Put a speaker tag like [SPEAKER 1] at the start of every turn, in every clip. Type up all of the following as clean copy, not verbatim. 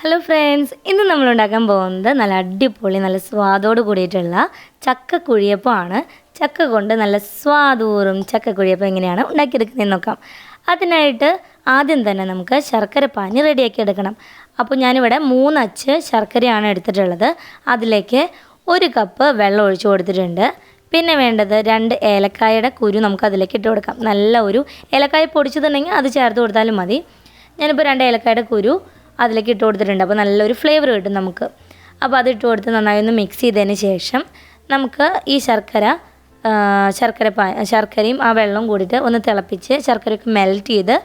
[SPEAKER 1] Hello friends, ഇന്ന് നമ്മൾ ഉണ്ടാക്കാൻ പോകുന്നത് നല്ല അടിപൊളി നല്ല സ്വാദോട് കൂടിയിട്ടുള്ള ചക്ക കുഴിയപ്പമാണ്. ചക്ക കൊണ്ട് നല്ല സ്വാദൂറും ചക്ക കുഴിയപ്പം എങ്ങനെയാണ് ഉണ്ടാക്കിയെടുക്കുന്നതെന്ന് നോക്കാം. അതിനായിട്ട് ആദ്യം തന്നെ നമുക്ക് ശർക്കര പാനി റെഡിയാക്കി എടുക്കണം. അപ്പോൾ ഞാനിവിടെ 3 അച്ച് ശർക്കരയാണ് എടുത്തിട്ടുള്ളത്. അതിലേക്ക് 1 കപ്പ് വെള്ളം ഒഴിച്ചു കൊടുത്തിട്ടുണ്ട്. പിന്നെ വേണ്ടത് 2 ഏലക്കായയുടെ കുരു നമുക്ക് അതിലേക്ക് ഇട്ട് കൊടുക്കാം. നല്ല ഒരു ഏലക്കായ പൊടിച്ചതുണ്ടെങ്കിൽ അത് ചേർത്ത് കൊടുത്താലും മതി. ഞാനിപ്പോൾ 2 ഏലക്കായയുടെ കുരു അതിലേക്ക് ഇട്ട് കൊടുത്തിട്ടുണ്ട്. അപ്പോൾ നല്ലൊരു ഫ്ലേവർ കിട്ടും നമുക്ക്. അപ്പോൾ അത് ഇട്ട് കൊടുത്ത് നന്നായി ഒന്ന് മിക്സ് ചെയ്തതിന് ശേഷം നമുക്ക് ഈ ശർക്കരയും ആ വെള്ളവും കൂടിയിട്ട് ഒന്ന് തിളപ്പിച്ച് ശർക്കരയൊക്കെ മെൽറ്റ് ചെയ്ത്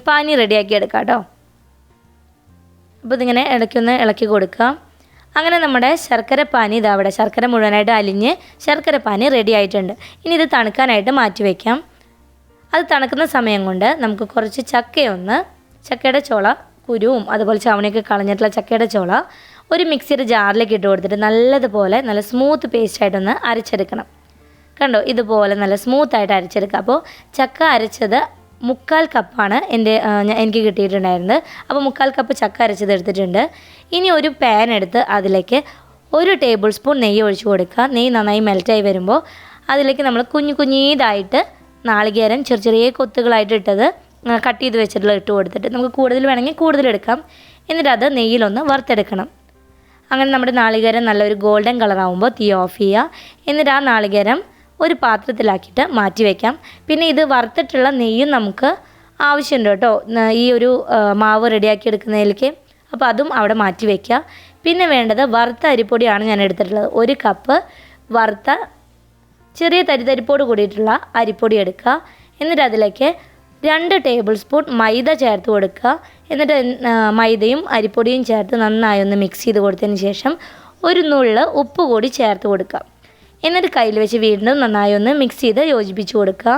[SPEAKER 1] പാനി റെഡിയാക്കി എടുക്കാം കേട്ടോ. അപ്പോൾ ഇതിങ്ങനെ ഇടയ്ക്കൊന്ന് ഇളക്കി കൊടുക്കുക. അങ്ങനെ നമ്മുടെ ശർക്കര പാനി അവിടെ ശർക്കര മുഴുവനായിട്ട് അലിഞ്ഞ് ശർക്കര പാനി റെഡി ആയിട്ടുണ്ട്. ഇനി ഇത് തണുക്കാനായിട്ട് മാറ്റി വയ്ക്കാം. അത് തണുക്കുന്ന സമയം കൊണ്ട് നമുക്ക് കുറച്ച് ചക്കയുടെ ചോള കുരുവും അതുപോലെ ചവണയൊക്കെ കളഞ്ഞിട്ടുള്ള ചക്കയുടെ ചോള ഒരു മിക്സിയുടെ ജാറിലേക്ക് ഇട്ട് കൊടുത്തിട്ട് നല്ലതുപോലെ നല്ല സ്മൂത്ത് പേസ്റ്റായിട്ടൊന്ന് അരച്ചെടുക്കണം. കണ്ടോ, ഇതുപോലെ നല്ല സ്മൂത്തായിട്ട് അരച്ചെടുക്കുക. അപ്പോൾ ചക്ക അരച്ചത് 3/4 കപ്പാണ് എനിക്ക് കിട്ടിയിട്ടുണ്ടായിരുന്നത്. അപ്പോൾ 3/4 കപ്പ് ചക്ക അരച്ചത് എടുത്തിട്ടുണ്ട്. ഇനി ഒരു പാൻ എടുത്ത് അതിലേക്ക് 1 ടേബിൾ സ്പൂൺ നെയ്യ് ഒഴിച്ചു കൊടുക്കുക. നെയ്യ് നന്നായി മെൽറ്റായി വരുമ്പോൾ അതിലേക്ക് നമ്മൾ കുഞ്ഞീതായിട്ട് നാളികേരം ചെറിയ കൊത്തുകളായിട്ട് ഇട്ടത് കട്ട് ചെയ്ത് വെച്ചിട്ടുള്ള ഇട്ട് കൊടുത്തിട്ട് നമുക്ക് കൂടുതൽ വേണമെങ്കിൽ കൂടുതൽ എടുക്കാം. എന്നിട്ട് അത് നെയ്യിലൊന്ന് വറുത്തെടുക്കണം. അങ്ങനെ നമ്മുടെ നാളികേരം നല്ലൊരു ഗോൾഡൻ കളറാകുമ്പോൾ തീ ഓഫ് ചെയ്യുക. എന്നിട്ട് ആ നാളികേരം ഒരു പാത്രത്തിലാക്കിയിട്ട് മാറ്റി വയ്ക്കാം. പിന്നെ ഇത് വറുത്തിട്ടുള്ള നെയ്യും നമുക്ക് ആവശ്യമുണ്ട് കേട്ടോ ഈ ഒരു മാവ് റെഡിയാക്കി എടുക്കുന്നതിലേക്ക്. അപ്പോൾ അതും അവിടെ മാറ്റി വയ്ക്കുക. പിന്നെ വേണ്ടത് വറുത്ത അരിപ്പൊടിയാണ് ഞാൻ എടുത്തിട്ടുള്ളത്. 1 കപ്പ് വറുത്ത ചെറിയ തരിതരിപ്പോട് കൂടിയിട്ടുള്ള അരിപ്പൊടി എടുക്കുക. എന്നിട്ട് അതിലേക്ക് 2 ടേബിൾ സ്പൂൺ മൈദ ചേർത്ത് കൊടുക്കുക. എന്നിട്ട് മൈദയും അരിപ്പൊടിയും ചേർത്ത് നന്നായി ഒന്ന് മിക്സ് ചെയ്ത് കൊടുത്തതിന് ശേഷം 1 നുള്ള് ഉപ്പ് കൂടി ചേർത്ത് കൊടുക്കുക. എന്നിട്ട് കയ്യിൽ വെച്ച് വീണ്ടും നന്നായി ഒന്ന് മിക്സ് ചെയ്ത് യോജിപ്പിച്ച് കൊടുക്കുക.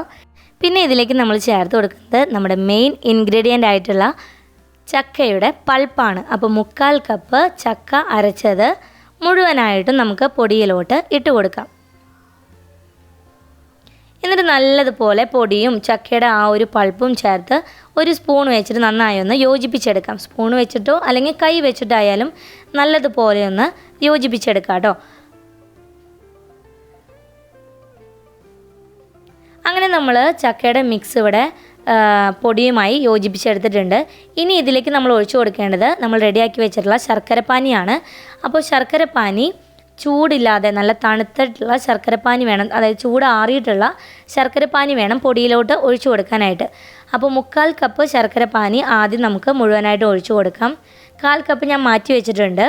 [SPEAKER 1] പിന്നെ ഇതിലേക്ക് നമ്മൾ ചേർത്ത് കൊടുക്കുന്നത് നമ്മുടെ മെയിൻ ഇൻഗ്രീഡിയൻ്റ് ആയിട്ടുള്ള ചക്കയുടെ പൾപ്പാണ്. അപ്പോൾ 3/4 കപ്പ് ചക്ക അരച്ചത് മുഴുവനായിട്ടും നമുക്ക് പൊടിയിലോട്ട് ഇട്ട് കൊടുക്കാം. എന്നിട്ട് നല്ലതുപോലെ പൊടിയും ചക്കയുടെ ആ ഒരു പൾപ്പും ചേർത്ത് 1 സ്പൂൺ വെച്ചിട്ട് നന്നായി ഒന്ന് യോജിപ്പിച്ചെടുക്കാം. സ്പൂൺ വെച്ചിട്ടോ അല്ലെങ്കിൽ കൈ വെച്ചിട്ടായാലും നല്ലതുപോലെ ഒന്ന് യോജിപ്പിച്ചെടുക്കാം കേട്ടോ. അങ്ങനെ നമ്മൾ ചക്കയുടെ മിക്സ് ഇവിടെ പൊടിയുമായി യോജിപ്പിച്ചെടുത്തിട്ടുണ്ട്. ഇനി ഇതിലേക്ക് നമ്മൾ ഒഴിച്ചു കൊടുക്കേണ്ടത് നമ്മൾ റെഡിയാക്കി വെച്ചിട്ടുള്ള ശർക്കരപ്പാനിയാണ്. അപ്പോൾ ശർക്കരപ്പാനി ചൂടില്ലാതെ നല്ല തണുത്തിട്ടുള്ള ശർക്കരപ്പാനി വേണം, അതായത് ചൂടാറിയിട്ടുള്ള ശർക്കരപ്പാനി വേണം പൊടിയിലോട്ട് ഒഴിച്ചു കൊടുക്കാനായിട്ട്. അപ്പോൾ 3/4 കപ്പ് ശർക്കരപ്പാനി ആദ്യം നമുക്ക് മുഴുവനായിട്ട് ഒഴിച്ചു കൊടുക്കാം. 1/4 കപ്പ് ഞാൻ മാറ്റി വെച്ചിട്ടുണ്ട്.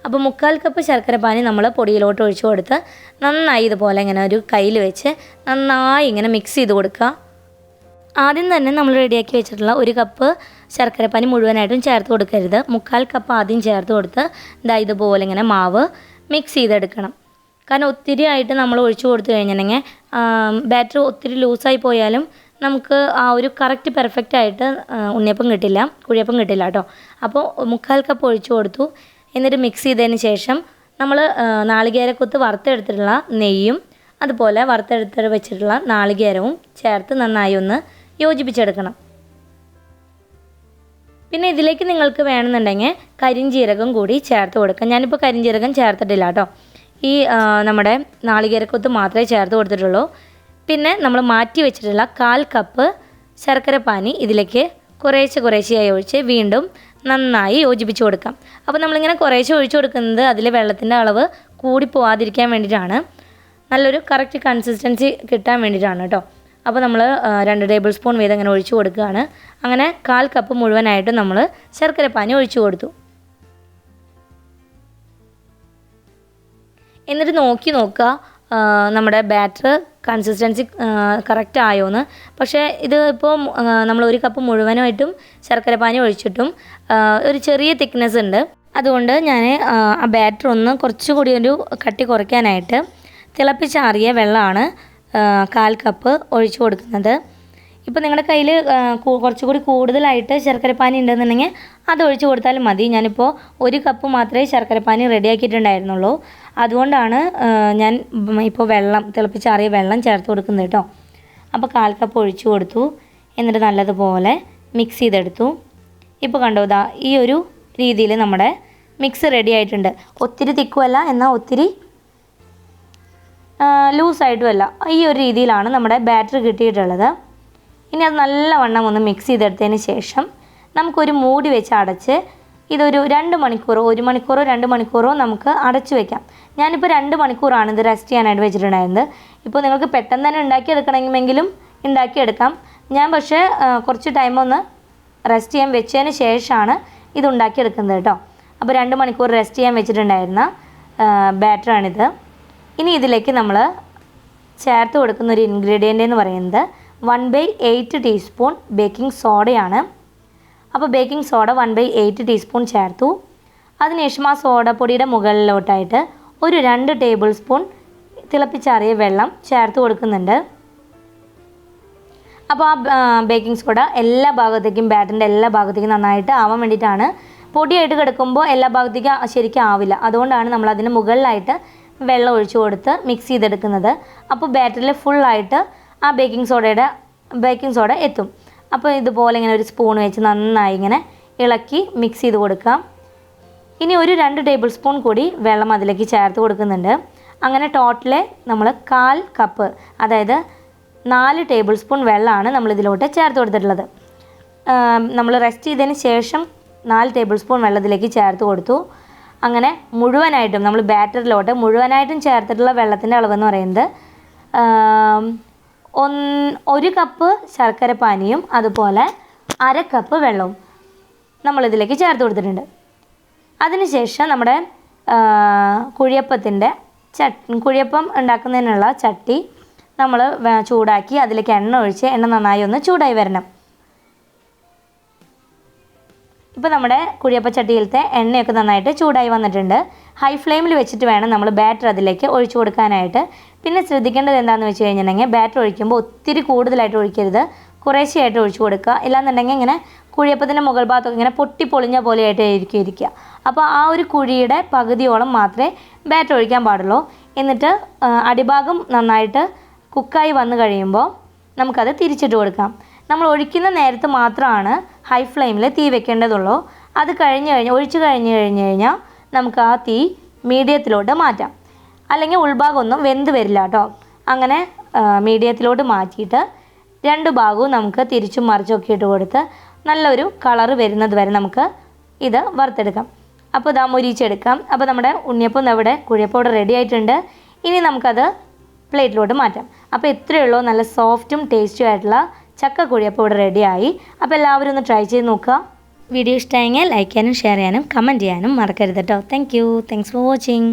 [SPEAKER 1] അപ്പോൾ 3/4 കപ്പ് ശർക്കരപ്പാനി നമ്മൾ പൊടിയിലോട്ട് ഒഴിച്ചു കൊടുത്ത് നന്നായി ഇതുപോലെ ഇങ്ങനെ ഒരു കയ്യിൽ വെച്ച് നന്നായി ഇങ്ങനെ മിക്സ് ചെയ്ത് കൊടുക്കുക. ആദ്യം തന്നെ നമ്മൾ റെഡിയാക്കി വെച്ചിട്ടുള്ള 1 കപ്പ് ശർക്കരപ്പാനി മുഴുവനായിട്ടും ചേർത്ത് കൊടുക്കരുത്. 3/4 കപ്പ് ആദ്യം ചേർത്ത് കൊടുത്ത് ഇതുപോലെ ഇങ്ങനെ മാവ് മിക്സ് ചെയ്തെടുക്കണം. കാരണം ഒത്തിരി ആയിട്ട് നമ്മൾ ഒഴിച്ചു കൊടുത്തു കഴിഞ്ഞിട്ടുണ്ടെങ്കിൽ ബാറ്റർ ഒത്തിരി ലൂസായി പോയാലും നമുക്ക് ആ ഒരു കറക്റ്റ് പെർഫെക്റ്റ് ആയിട്ട് കുഴിയപ്പം കിട്ടില്ല കേട്ടോ. അപ്പോൾ 3/4 കപ്പ് ഒഴിച്ചു കൊടുത്തു. എന്നിട്ട് മിക്സ് ചെയ്തതിന് ശേഷം നമ്മൾ നാളികേരക്കൊത്ത് വറുത്തെടുത്തിട്ടുള്ള നെയ്യും അതുപോലെ വറുത്തെടുത്ത് വെച്ചിട്ടുള്ള നാളികേരവും ചേർത്ത് നന്നായി ഒന്ന് യോജിപ്പിച്ചെടുക്കണം. പിന്നെ ഇതിലേക്ക് നിങ്ങൾക്ക് വേണമെന്നുണ്ടെങ്കിൽ കരിഞ്ജീരകം കൂടി ചേർത്ത് കൊടുക്കാം. ഞാനിപ്പോൾ കരിഞ്ജീരകം ചേർത്തിട്ടില്ല കേട്ടോ. ഈ നമ്മുടെ നാളികേരക്കൊത്ത് മാത്രമേ ചേർത്ത് കൊടുത്തിട്ടുള്ളൂ. പിന്നെ നമ്മൾ മാറ്റി വെച്ചിട്ടുള്ള 1/4 കപ്പ് ശർക്കരപ്പാനി ഇതിലേക്ക് കുറേശ്ശെയായി ഒഴിച്ച് വീണ്ടും നന്നായി യോജിപ്പിച്ച് കൊടുക്കാം. അപ്പോൾ നമ്മളിങ്ങനെ കുറേശ്ശെ ഒഴിച്ചു കൊടുക്കുന്നത് അതിൽ വെള്ളത്തിൻ്റെ അളവ് കൂടി പോവാതിരിക്കാൻ വേണ്ടിയിട്ടാണ്, നല്ലൊരു കറക്റ്റ് കൺസിസ്റ്റൻസി കിട്ടാൻ വേണ്ടിയിട്ടാണ് കേട്ടോ. അപ്പോൾ നമ്മൾ 2 ടേബിൾ സ്പൂൺ വീതം ഇങ്ങനെ ഒഴിച്ചു കൊടുക്കുകയാണ്. അങ്ങനെ 1/4 കപ്പ് മുഴുവനായിട്ട് നമ്മൾ ശർക്കരപ്പാനി ഒഴിച്ചു കൊടുത്തു. എന്നിട്ട് നോക്കുക നമ്മുടെ ബാറ്റർ കൺസിസ്റ്റൻസി കറക്റ്റ് ആയോന്ന്. പക്ഷേ ഇത് ഇപ്പോൾ നമ്മൾ 1 കപ്പ് മുഴുവനായിട്ടും ശർക്കരപ്പാനി ഒഴിച്ചിട്ടും ഒരു ചെറിയ തിക്നെസ് ഉണ്ട്. അതുകൊണ്ട് ഞാൻ ആ ബാറ്റർ ഒന്ന് കുറച്ചുകൂടി ഒരു കട്ടി കുറയ്ക്കാനായിട്ട് തിളപ്പിച്ചാറിയ വെള്ളമാണ് 1/4 കപ്പ് ഒഴിച്ചു കൊടുക്കുന്നത്. ഇപ്പോൾ നിങ്ങളുടെ കയ്യിൽ കുറച്ചുകൂടി കൂടുതലായിട്ട് ശർക്കരപ്പാനി ഉണ്ടെന്നുണ്ടെങ്കിൽ അത് ഒഴിച്ചു കൊടുത്താലും മതി. ഞാനിപ്പോൾ 1 കപ്പ് മാത്രമേ ശർക്കരപ്പാനി റെഡിയാക്കിയിട്ടുണ്ടായിരുന്നുള്ളൂ. അതുകൊണ്ടാണ് ഞാൻ ഇപ്പോൾ തിളപ്പിച്ചാറിയ വെള്ളം ചേർത്ത് കൊടുക്കുന്നത് കേട്ടോ. അപ്പോൾ 1/4 കപ്പ് ഒഴിച്ചു കൊടുത്തു. എന്നിട്ട് നല്ലതുപോലെ മിക്സ് ചെയ്തെടുത്തു. ഇപ്പോൾ കണ്ടോ, ഈ ഒരു രീതിയിൽ നമ്മുടെ മിക്സ് റെഡി ആയിട്ടുണ്ട്. ഒത്തിരി തിക്കുമല്ല, എന്നാൽ ഒത്തിരി ലൂസായിട്ടുമല്ല. ഈ ഒരു രീതിയിലാണ് നമ്മുടെ ബാറ്റർ കിട്ടിയിട്ടുള്ളത്. ഇനി അത് നല്ലവണ്ണം ഒന്ന് മിക്സ് ചെയ്തെടുത്തതിന് ശേഷം നമുക്കൊരു മൂടി വെച്ച് അടച്ച് ഇതൊരു 2 മണിക്കൂറോ 1 മണിക്കൂറോ 2 മണിക്കൂറോ നമുക്ക് അടച്ചു വയ്ക്കാം. ഞാനിപ്പോൾ 2 മണിക്കൂറാണ് ഇത് റെസ്റ്റ് ചെയ്യാനായിട്ട് വെച്ചിട്ടുണ്ടായിരുന്നത്. ഇപ്പോൾ നിങ്ങൾക്ക് പെട്ടെന്ന് തന്നെ ഉണ്ടാക്കിയെടുക്കണമെങ്കിലും ഉണ്ടാക്കിയെടുക്കാം. ഞാൻ പക്ഷേ കുറച്ച് ടൈം ഒന്ന് റെസ്റ്റ് ചെയ്യാൻ വെച്ചതിന് ശേഷമാണ് ഇത് ഉണ്ടാക്കിയെടുക്കുന്നത് കേട്ടോ. അപ്പോൾ 2 മണിക്കൂർ റെസ്റ്റ് ചെയ്യാൻ വെച്ചിട്ടുണ്ടായിരുന്ന ബാറ്ററാണിത്. ഇനി ഇതിലേക്ക് നമ്മൾ ചേർത്ത് കൊടുക്കുന്ന ഒരു ഇൻഗ്രീഡിയൻ്റ് എന്ന് പറയുന്നത് 1/8 ടീസ്പൂൺ ബേക്കിംഗ് സോഡയാണ്. അപ്പോൾ ബേക്കിംഗ് സോഡ 1/8 ടീസ്പൂൺ ചേർത്തു. അതിനുശേഷം ആ സോഡപ്പൊടിയുടെ മുകളിലോട്ടായിട്ട് ഒരു 2 ടേബിൾ സ്പൂൺ തിളപ്പിച്ചാറിയ വെള്ളം ചേർത്ത് കൊടുക്കുന്നുണ്ട്. അപ്പോൾ ആ ബേക്കിംഗ് സോഡ എല്ലാ ഭാഗത്തേക്കും, ബാറ്ററിൻ്റെ എല്ലാ ഭാഗത്തേക്കും നന്നായിട്ട് ആവാൻ വേണ്ടിയിട്ടാണ്. പൊടിയായിട്ട് കിടക്കുമ്പോൾ എല്ലാ ഭാഗത്തേക്കും ശരിക്കും ആവില്ല. അതുകൊണ്ടാണ് നമ്മൾ അതിന് മുകളിലായിട്ട് വെള്ളം ഒഴിച്ചു കൊടുത്ത് മിക്സ് ചെയ്തെടുക്കുന്നത്. അപ്പോൾ ബാറ്ററിൽ ഫുള്ളായിട്ട് ആ ബേക്കിംഗ് സോഡ എത്തും. അപ്പോൾ ഇതുപോലെ ഇങ്ങനെ ഒരു സ്പൂൺ വെച്ച് നന്നായി ഇങ്ങനെ ഇളക്കി മിക്സ് ചെയ്ത് കൊടുക്കാം. ഇനി ഒരു 2 ടേബിൾ സ്പൂൺ കൂടി വെള്ളം അതിലേക്ക് ചേർത്ത് കൊടുക്കുന്നുണ്ട്. അങ്ങനെ ടോട്ടൽ നമ്മൾ 1/4 കപ്പ്, അതായത് 4 ടേബിൾ സ്പൂൺ വെള്ളമാണ് നമ്മളിതിലോട്ട് ചേർത്ത് കൊടുത്തിട്ടുള്ളത്. നമ്മൾ റെസ്റ്റ് ചെയ്തതിന് ശേഷം 4 ടേബിൾ സ്പൂൺ വെള്ളത്തിലേക്ക് ചേർത്ത് കൊടുത്തു. അങ്ങനെ മുഴുവനായിട്ടും നമ്മൾ ബാറ്ററിലോട്ട് മുഴുവനായിട്ടും ചേർത്തിട്ടുള്ള വെള്ളത്തിൻ്റെ അളവെന്ന് പറയുന്നത് 1 കപ്പ് ശർക്കര പാനിയും അതുപോലെ 1/2 കപ്പ് വെള്ളവും നമ്മളിതിലേക്ക് ചേർത്ത് കൊടുത്തിട്ടുണ്ട്. അതിനുശേഷം നമ്മുടെ കുഴിയപ്പം ഉണ്ടാക്കുന്നതിനുള്ള ചട്ടി നമ്മൾ ചൂടാക്കി അതിലേക്ക് എണ്ണ ഒഴിച്ച് എണ്ണ നന്നായി ഒന്ന് ചൂടായി വരണം. ഇപ്പോൾ നമ്മുടെ കുഴിയപ്പച്ചട്ടിയിലത്തെ എണ്ണയൊക്കെ നന്നായിട്ട് ചൂടായി വന്നിട്ടുണ്ട്. ഹൈ ഫ്ലെയിമിൽ വെച്ചിട്ട് വേണം നമ്മൾ ബാറ്റർ അതിലേക്ക് ഒഴിച്ചു കൊടുക്കാനായിട്ട്. പിന്നെ ശ്രദ്ധിക്കേണ്ടത് എന്താണെന്ന് വെച്ച് കഴിഞ്ഞിട്ടുണ്ടെങ്കിൽ ബാറ്റർ ഒഴിക്കുമ്പോൾ ഒത്തിരി കൂടുതലായിട്ട് ഒഴിക്കരുത്, കുറേശ്ശെയായിട്ട് ഒഴിച്ചു കൊടുക്കുക. ഇല്ലാന്നുണ്ടെങ്കിൽ ഇങ്ങനെ കുഴിയപ്പത്തിൻ്റെ മുകൾ ഭാഗത്തൊക്കെ ഇങ്ങനെ പൊട്ടിപ്പൊളിഞ്ഞ പോലെയായിട്ട് ഇരിക്കുക. അപ്പോൾ ആ ഒരു കുഴിയുടെ പകുതിയോളം മാത്രമേ ബാറ്റർ ഒഴിക്കാൻ പാടുള്ളൂ. എന്നിട്ട് അടിഭാഗം നന്നായിട്ട് കുക്കായി വന്നു കഴിയുമ്പോൾ നമുക്കത് തിരിച്ചിട്ട് കൊടുക്കാം. നമ്മൾ ഒഴിക്കുന്ന നേരത്ത് മാത്രമാണ് ഹൈ ഫ്ലെയിമിൽ തീ വെക്കേണ്ടതുള്ളൂ. അത് ഒഴിച്ച് കഴിഞ്ഞ് കഴിഞ്ഞാൽ നമുക്ക് ആ തീ മീഡിയത്തിലോട്ട് മാറ്റാം. അല്ലെങ്കിൽ ഉൾഭാഗമൊന്നും വെന്ത് വരില്ല കേട്ടോ. അങ്ങനെ മീഡിയത്തിലോട്ട് മാറ്റിയിട്ട് 2 ഭാഗവും നമുക്ക് തിരിച്ചും മറിച്ചൊക്കെ ഇട്ട് കൊടുത്ത് നല്ലൊരു കളറ് വരുന്നത് വരെ നമുക്ക് ഇത് വറുത്തെടുക്കാം. അപ്പോൾ ഇതാ മുരിച്ചെടുക്കാം. അപ്പോൾ നമ്മുടെ ഉണ്ണിയപ്പം ഇവിടെ കുഴിയപ്പം ഇവിടെ റെഡി ആയിട്ടുണ്ട്. ഇനി നമുക്കത് പ്ലേറ്റിലോട്ട് മാറ്റാം. അപ്പോൾ ഇത്രയേ ഉള്ളൂ, നല്ല സോഫ്റ്റും ടേസ്റ്റും ആയിട്ടുള്ള ചക്ക കുഴിയപ്പം ഇവിടെ റെഡിയായി. അപ്പോൾ എല്ലാവരും ഒന്ന് ട്രൈ ചെയ്ത് നോക്കുക. വീഡിയോ ഇഷ്ടമായെങ്കിൽ ലൈക്ക് ചെയ്യാനും ഷെയർ ചെയ്യാനും കമൻറ്റ് ചെയ്യാനും മറക്കരുത് കേട്ടോ. Thanks for watching.